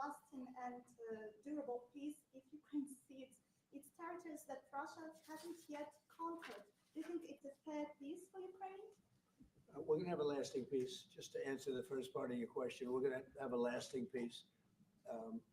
lasting and durable peace if Ukraine cedes its territories that Russia hasn't yet conquered? Do you think it's a fair peace for Ukraine? We're going to have a lasting peace. Just to answer the first part of your question, we're going to have a lasting peace.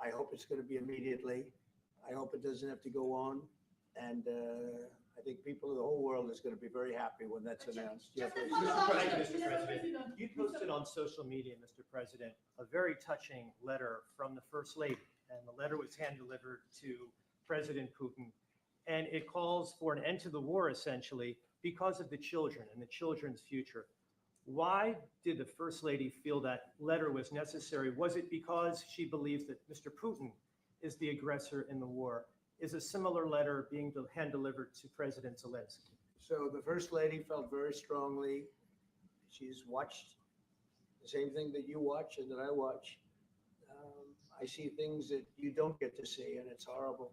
I hope it's going to be immediately. I hope it doesn't have to go on. And I think people of the whole world is going to be very happy when that's announced. Thank you, Mr. President. You posted on social media, Mr. President, a very touching letter from the First Lady. And the letter was hand-delivered to President Putin. And it calls for an end to the war, essentially, because of the children and the children's future. Why did the First Lady feel that letter was necessary? Was it because she believes that Mr. Putin is the aggressor in the war? Is a similar letter being hand-delivered to President Zelenskyy? So the First Lady felt very strongly. She's watched the same thing that you watch and that I watch. I see things that you don't get to see, and it's horrible.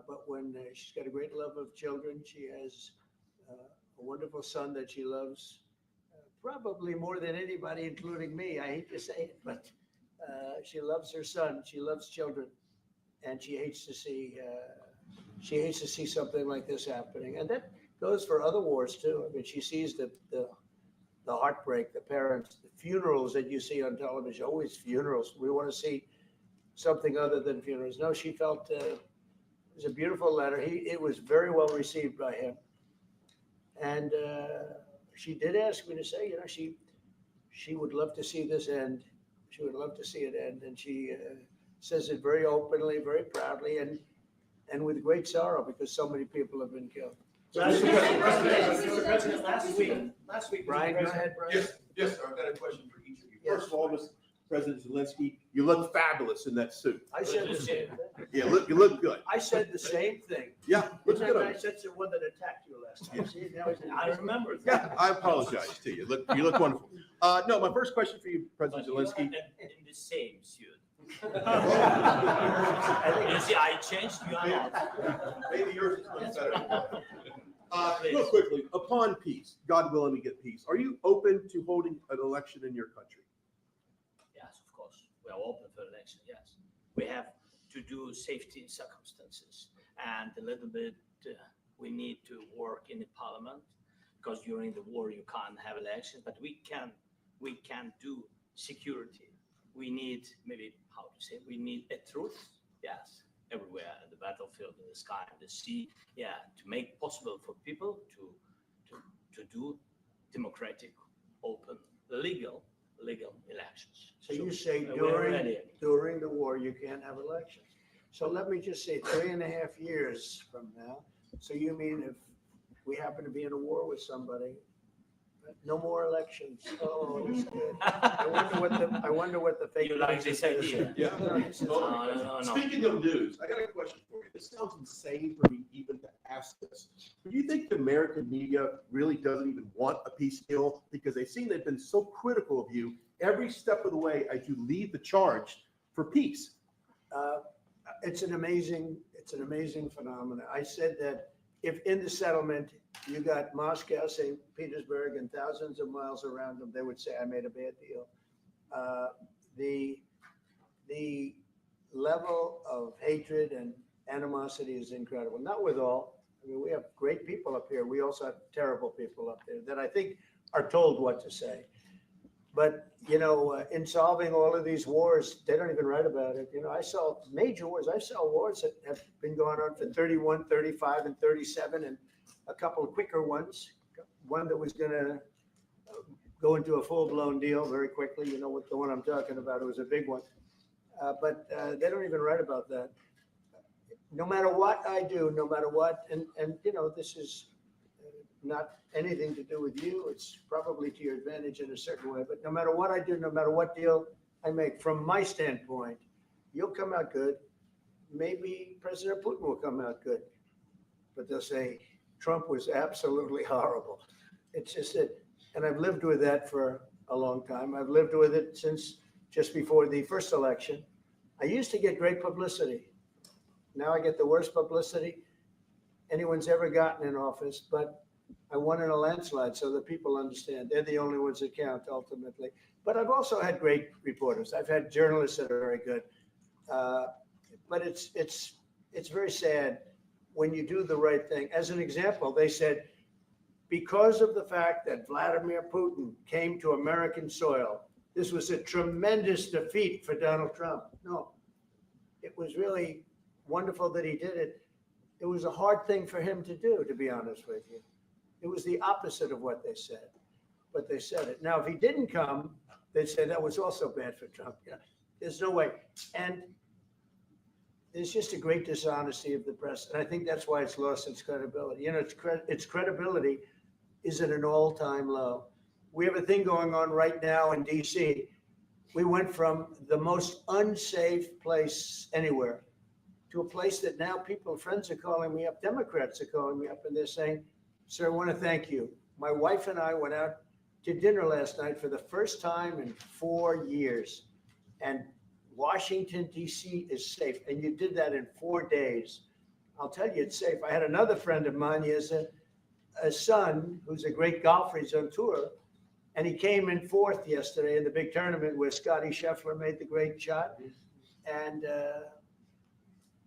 But when she's got a great love of children, she has a wonderful son that she loves, probably more than anybody, including me. I hate to say it, but she loves her son. She loves children, and she hates to see something like this happening. And that goes for other wars too. I mean, she sees the heartbreak, the parents, the funerals that you see on television. Always funerals. We want to see something other than funerals. No, she felt it was a beautiful letter. It was very well received by him, and she did ask me to say, you know, she would love to see this end. She would love to see it end, and she says it very openly, very proudly, and with great sorrow because so many people have been killed. Mr. President, last week, Brian, go ahead, Brian. Yes, sir. I've got a question for each of you. Yes. First of all, Mr. President Zelenskyy, you look fabulous in that suit. I said the same thing. Yeah, you look good. I said the same thing. Yeah, looks Isn't that good. nice? That's the one that attacked you last time. See, now I remember. Yeah, I apologize to you. You look wonderful. No, my first question for you, President Zelenskyy. In the same suit. I You see, I changed. You are not. Maybe yours is much better. Real quickly, upon peace, God willing we get peace, are you open to holding an election in your country? Yes, of course. We are open for election. Yes, we have to do safety circumstances, and a little bit we need to work in the parliament because during the war you can't have elections, but we can do security. We need we need a truth. Yes. Everywhere, the battlefield, in the sky, in the sea, to make possible for people to do democratic, open, legal elections. So you say we're ready. during the war, you can't have elections. So let me just say 3.5 years from now. So you mean if we happen to be in a war with somebody, no more elections? Oh, that's good. I wonder what the fake. You like this idea? Yeah. No. Speaking of news, I got a question for you. This sounds insane for me even to ask this. Do you think the American media really doesn't even want a peace deal because they've seen they've been so critical of you every step of the way as you lead the charge for peace? It's an amazing phenomenon. I said that if in the settlement you got Moscow, St. Petersburg, and thousands of miles around them, they would say, I made a bad deal. The level of hatred and animosity is incredible. Not with all. I mean, we have great people up here. We also have terrible people up there that I think are told what to say. But, you know, in solving all of these wars, they don't even write about it. You know, I saw major wars. I saw wars that have been going on for 31, 35, and 37, and a couple of quicker ones. One that was going to go into a full-blown deal very quickly. You know what the one I'm talking about? It was a big one. But they don't even write about that. No matter what I do, no matter what, and you know, this is not anything to do with you. It's probably to your advantage in a certain way. But no matter what I do, no matter what deal I make, from my standpoint, you'll come out good. Maybe President Putin will come out good. But they'll say Trump was absolutely horrible. It's just that, and I've lived with that for a long time. I've lived with it since just before the first election. I used to get great publicity. Now I get the worst publicity anyone's ever gotten in office, but I won in a landslide, so that people understand. They're the only ones that count ultimately. But I've also had great reporters. I've had journalists that are very good. But it's very sad when you do the right thing. As an example, they said, because of the fact that Vladimir Putin came to American soil, this was a tremendous defeat for Donald Trump. No, it was really wonderful that he did it. It was a hard thing for him to do, to be honest with you. It was the opposite of what they said, but they said it. Now, if he didn't come, they'd say that was also bad for Trump. Yeah, there's no way. And there's just a great dishonesty of the press. And I think that's why it's lost its credibility. You know, its credibility is at an all-time low. We have a thing going on right now in DC. We went from the most unsafe place anywhere to a place that now friends are calling me up, Democrats are calling me up, and they're saying, sir, I want to thank you. My wife and I went out to dinner last night for the first time in 4 years. And Washington, D.C. is safe. And you did that in 4 days. I'll tell you, it's safe. I had another friend of mine. He has a son who's a great golfer. He's on tour. And he came in fourth yesterday in the big tournament where Scotty Scheffler made the great shot. And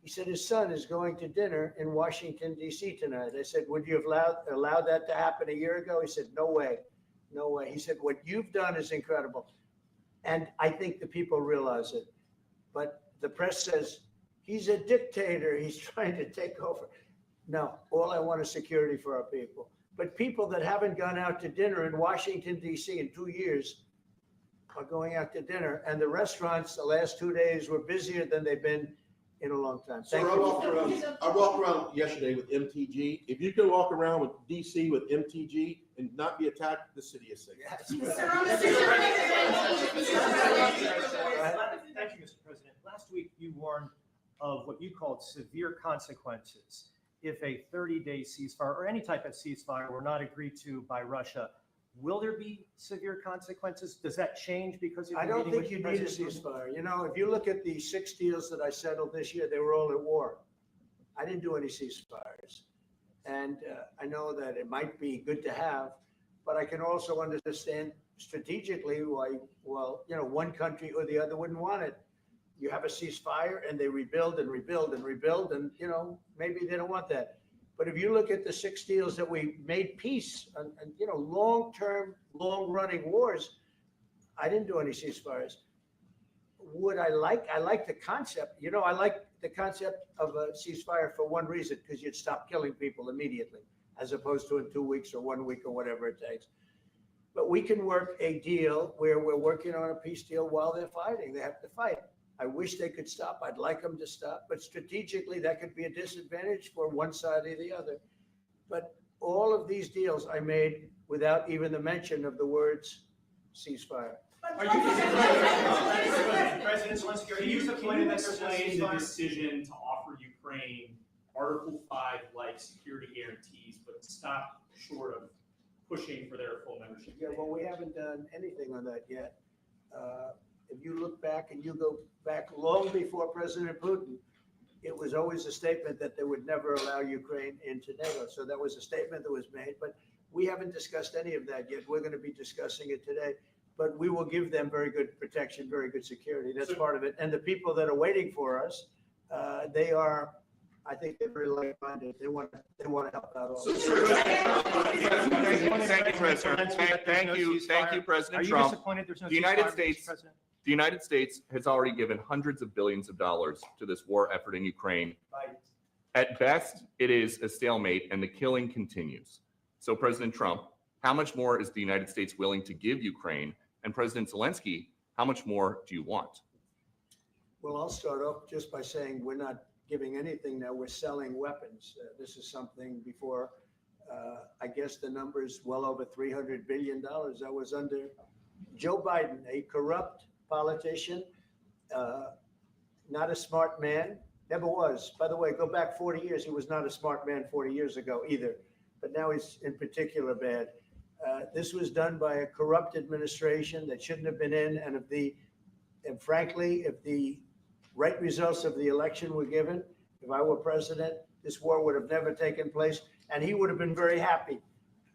he said his son is going to dinner in Washington, D.C. tonight. I said, would you have allowed that to happen a year ago? He said, no way. No way. He said, what you've done is incredible. And I think the people realize it. But the press says, he's a dictator. He's trying to take over. No, all I want is security for our people. But people that haven't gone out to dinner in Washington, D.C. in 2 years are going out to dinner. And the restaurants the last 2 days were busier than they've been in a long time. So I walked around yesterday with MTG. If you could walk around with DC with MTG and not be attacked, the city is safe. Yes. Thank you, Mr. President. Last week, you warned of what you called severe consequences if a 30-day ceasefire or any type of ceasefire were not agreed to by Russia. Will there be severe consequences? Does that change because I don't think you need a ceasefire. You know, if you look at the 6 deals that I settled this year, they were all at war. I didn't do any ceasefires. And I know that it might be good to have, but I can also understand strategically why, well, you know, one country or the other wouldn't want it. You have a ceasefire and they rebuild and rebuild and rebuild, and, you know, maybe they don't want that. But if you look at the 6 deals that we made peace and you know, long-term, long-running wars, I didn't do any ceasefires. Would I like the concept, you know, I like the concept of a ceasefire for one reason, because you'd stop killing people immediately, as opposed to in 2 weeks or 1 week or whatever it takes. But we can work a deal where we're working on a peace deal while they're fighting. They have to fight. I wish they could stop. I'd like them to stop, but strategically that could be a disadvantage for one side or the other. But all of these deals I made without even the mention of the words ceasefire. Are you President Zelenskyy, are you explain the decision to offer Ukraine Article 5 like security guarantees, but stop short of pushing for their full membership? Yeah, well, we haven't done anything on that yet. If you look back and you go back long before President Putin, it was always a statement that they would never allow Ukraine into NATO. So that was a statement that was made, but we haven't discussed any of that yet. We're going to be discussing it today, but we will give them very good protection, very good security. That's part of it. And the people that are waiting for us, they are, I think they're very like-minded. They want to help out all. Thank you, President. Thank you, President Trump. Are you disappointed there's no ceasefire, Mr. President? The United States has already given hundreds of billions of dollars to this war effort in Ukraine. Right. At best, it is a stalemate and the killing continues. So President Trump, how much more is the United States willing to give Ukraine? And President Zelenskyy, how much more do you want? Well, I'll start off just by saying we're not giving anything now. We're selling weapons. This is something before, I guess the number is well over $300 billion. That was under Joe Biden, a corrupt politician, not a smart man, never was. By the way, go back 40 years, he was not a smart man 40 years ago either, but now he's in particular bad. This was done by a corrupt administration that shouldn't have been in, and frankly, if the right results of the election were given, if I were president, this war would have never taken place, and he would have been very happy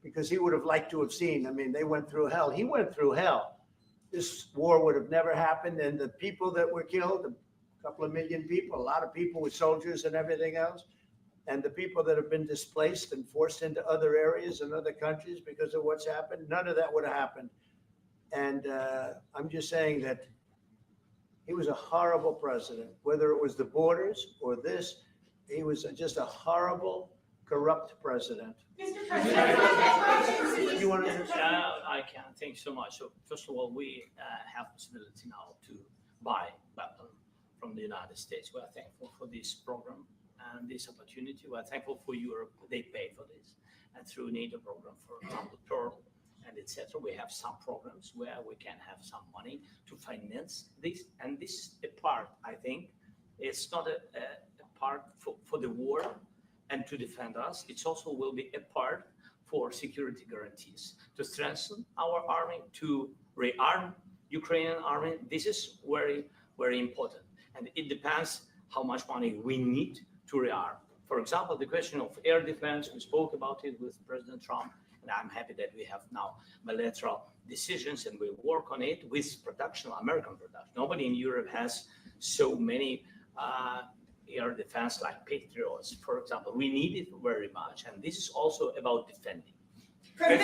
because he would have liked to have seen. I mean, they went through hell. He went through hell. This war would have never happened, and the people that were killed, the couple of million people, a lot of people with soldiers and everything else. And the people that have been displaced and forced into other areas and other countries because of what's happened, none of that would have happened. And I'm just saying that he was a horrible president, whether it was the borders or this, he was just a horrible, corrupt president. Mr. President. You want to? I can. Thank you so much. So first of all, we have possibility now to buy weapons from the United States. We are thankful for this program and this opportunity. We are thankful for Europe. They pay for this. And through NATO program, for example, Pearl and etc., we have some programs where we can have some money to finance this. And this is a part, I think, it's not a part for the war and to defend us. It also will be a part for security guarantees, to strengthen our army, to rearm Ukrainian army. This is very, very important. And it depends how much money we need to rearm. For example, the question of air defense, we spoke about it with President Trump, and I'm happy that we have now bilateral decisions and we work on it with production, American production. Nobody in Europe has so many air defense like Patriots, for example. We need it very much, and this is also about defending. I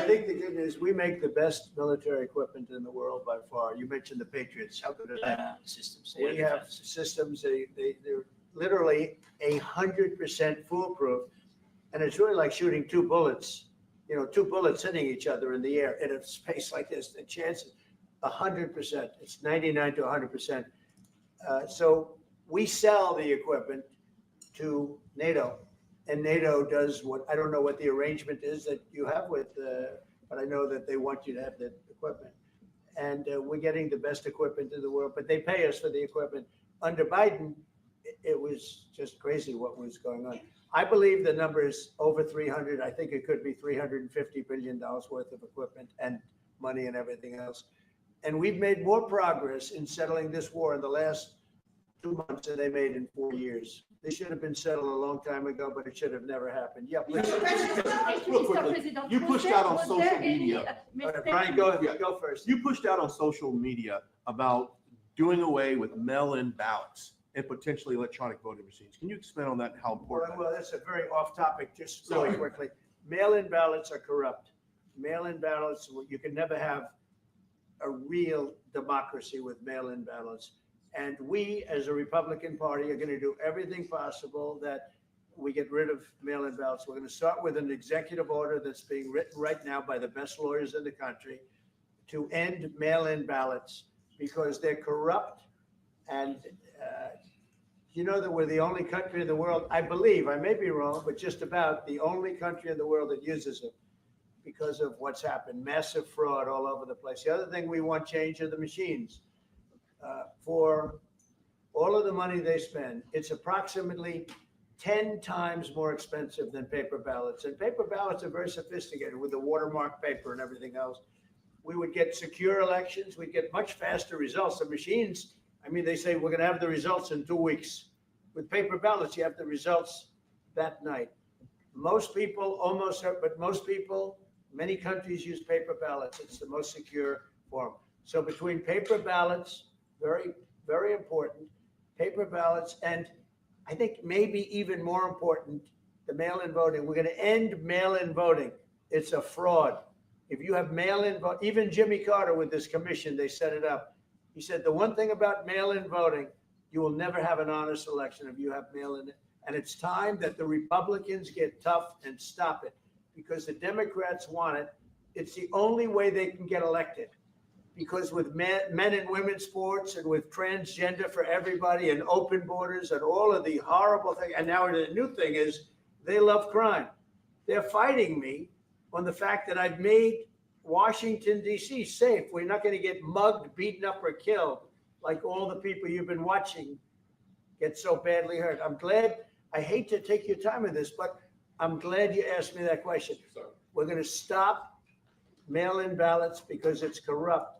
think the good news, we make the best military equipment in the world by far. You mentioned the Patriots. How good is that? Systems. We have systems, they're literally 100% foolproof. And it's really like shooting two bullets hitting each other in the air in a space like this. The chance 100%, it's 99 to 100%. So we sell the equipment to NATO. And NATO does what, I don't know what the arrangement is that you have with, but I know that they want you to have the equipment. And we're getting the best equipment in the world, but they pay us for the equipment. Under Biden, it was just crazy what was going on. I believe the number is over 300. I think it could be $350 billion worth of equipment and money and everything else. And we've made more progress in settling this war in the last 2 months than they made in 4 years. They should have been settled a long time ago, but it should have never happened. Yeah, please. Real quickly, you pushed out on social media. All right, Brian, go first. You pushed out on social media about doing away with mail-in ballots and potentially electronic voting machines. Can you expand on that and how important? Well, that's a very off topic, just really quickly. Mail-in ballots are corrupt. Mail-in ballots, you can never have a real democracy with mail-in ballots. And we, as a Republican Party, are going to do everything possible that we get rid of mail-in ballots. We're going to start with an executive order that's being written right now by the best lawyers in the country to end mail-in ballots because they're corrupt. And you know that we're the only country in the world, I believe, I may be wrong, but just about the only country in the world that uses it because of what's happened, massive fraud all over the place. The other thing we want change are the machines. For all of the money they spend, it's approximately 10 times more expensive than paper ballots. And paper ballots are very sophisticated with the watermark paper and everything else. We would get secure elections. We'd get much faster results. The machines, I mean, they say we're going to have the results in 2 weeks. With paper ballots, you have the results that night. Most people, but most people, many countries use paper ballots. It's the most secure form. So between paper ballots, very, very important, paper ballots, and I think maybe even more important, the mail-in voting. We're going to end mail-in voting. It's a fraud. If you have mail-in vote, even Jimmy Carter with this commission, they set it up. He said the one thing about mail-in voting, you will never have an honest election if you have mail-in. And it's time that the Republicans get tough and stop it because the Democrats want it. It's the only way they can get elected. Because with men and women's sports and with transgender for everybody and open borders and all of the horrible things. And now the new thing is they love crime. They're fighting me on the fact that I've made Washington, D.C. safe. We're not going to get mugged, beaten up, or killed like all the people you've been watching get so badly hurt. I'm glad. I hate to take your time with this, but I'm glad you asked me that question. We're going to stop mail-in ballots because it's corrupt.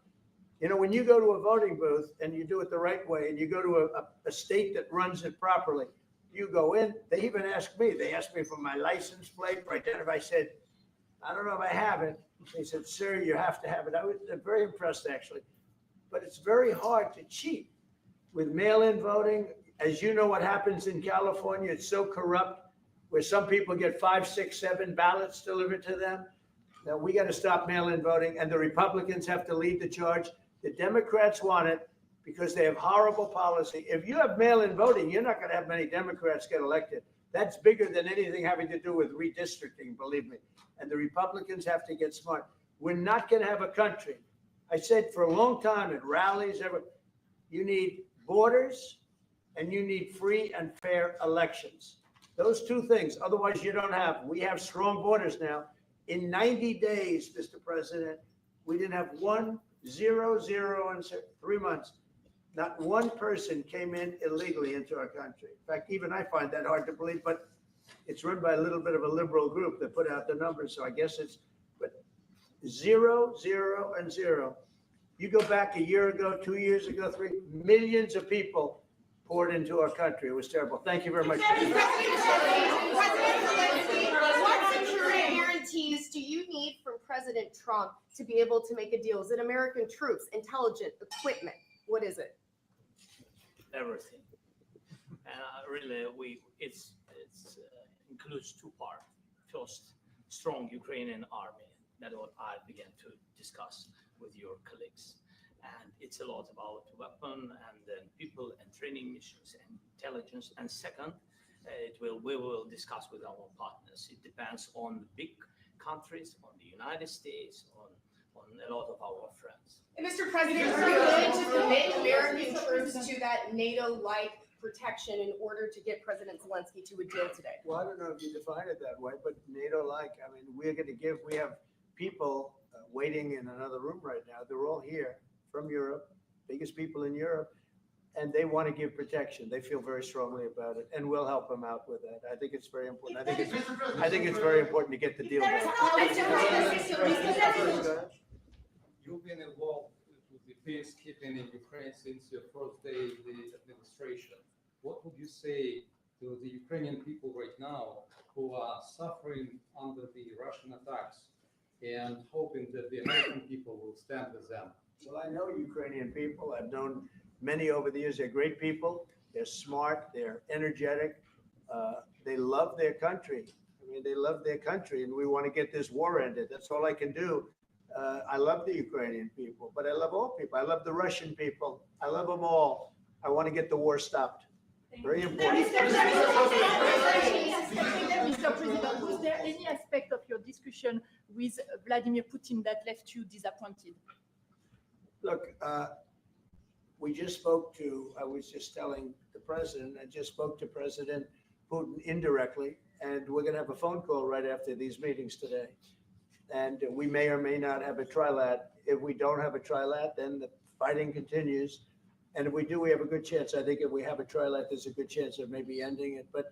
You know, when you go to a voting booth and you do it the right way and you go to a state that runs it properly, you go in, they even ask me, they asked me for my license plate, for identity. I said, I don't know if I have it. They said, sir, you have to have it. I was very impressed, actually. but it's very hard to cheat with mail-in voting. As you know what happens in California, it's so corrupt, where some people get 5, 6, 7 ballots delivered to them. Now, we got to stop mail-in voting, and the Republicans have to lead the charge. The Democrats want it because they have horrible policy. If you have mail-in voting, you're not going to have many Democrats get elected. That's bigger than anything having to do with redistricting, believe me. And the Republicans have to get smart. We're not going to have a country. I said for a long time at rallies, you need borders and you need free and fair elections. Those two things. Otherwise, you don't have. We have strong borders now. In 90 days, Mr. President, we didn't have 1, 0, 0, and 3 months. Not one person came in illegally into our country. In fact, even I find that hard to believe, but it's run by a little bit of a liberal group that put out the numbers. So I guess it's, but 0, 0, and 0. You go back a year ago, 2 years ago, 3 millions of people poured into our country. It was terrible. Thank you very much. What security guarantees do you need from President Trump to be able to make a deal? Is it American troops, intelligence, equipment? What is it? Everything. And really, it includes 2 parts. First, strong Ukrainian army. That's what I began to discuss with your colleagues. And it's a lot about weapon and then people and training missions and intelligence. And second, we will discuss with our partners. It depends on the big countries, on the United States, on a lot of our friends. And Mr. President, are you willing to commit American troops to that NATO-like protection in order to get President Zelenskyy to a deal today? Well, I don't know if you define it that way, but NATO-like, I mean, we have people waiting in another room right now. They're all here from Europe, biggest people in Europe, and they want to give protection. They feel very strongly about it, and we'll help them out with that. I think it's very important. I think it's very important to get the deal done. You've been involved with the peacekeeping in Ukraine since your first day in the administration. What would you say to the Ukrainian people right now who are suffering under the Russian attacks and hoping that the American people will stand with them? Well, I know Ukrainian people. I've known many over the years. They're great people. They're smart. They're energetic. They love their country. I mean, they love their country, and we want to get this war ended. That's all I can do. I love the Ukrainian people, but I love all people. I love the Russian people. I love them all. I want to get the war stopped. Very important. Mr. President, was there any aspect of your discussion with Vladimir Putin that left you disappointed? Look, we just spoke to, I was just telling the president, I just spoke to President Putin indirectly, and we're going to have a phone call right after these meetings today. And we may or may not have a trilat. If we don't have a trilat, then the fighting continues. And if we do, we have a good chance. I think if we have a trilat, there's a good chance of maybe ending it. But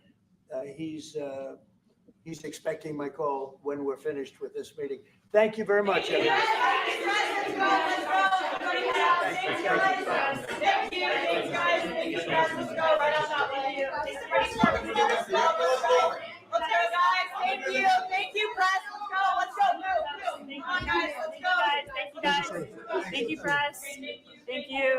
he's expecting my call when we're finished with this meeting. Thank you very much, everyone. Thank you, press. Let's go. Let's go. Move. Come on, guys. Let's go. Thank you, guys. Thank you, press. Thank you.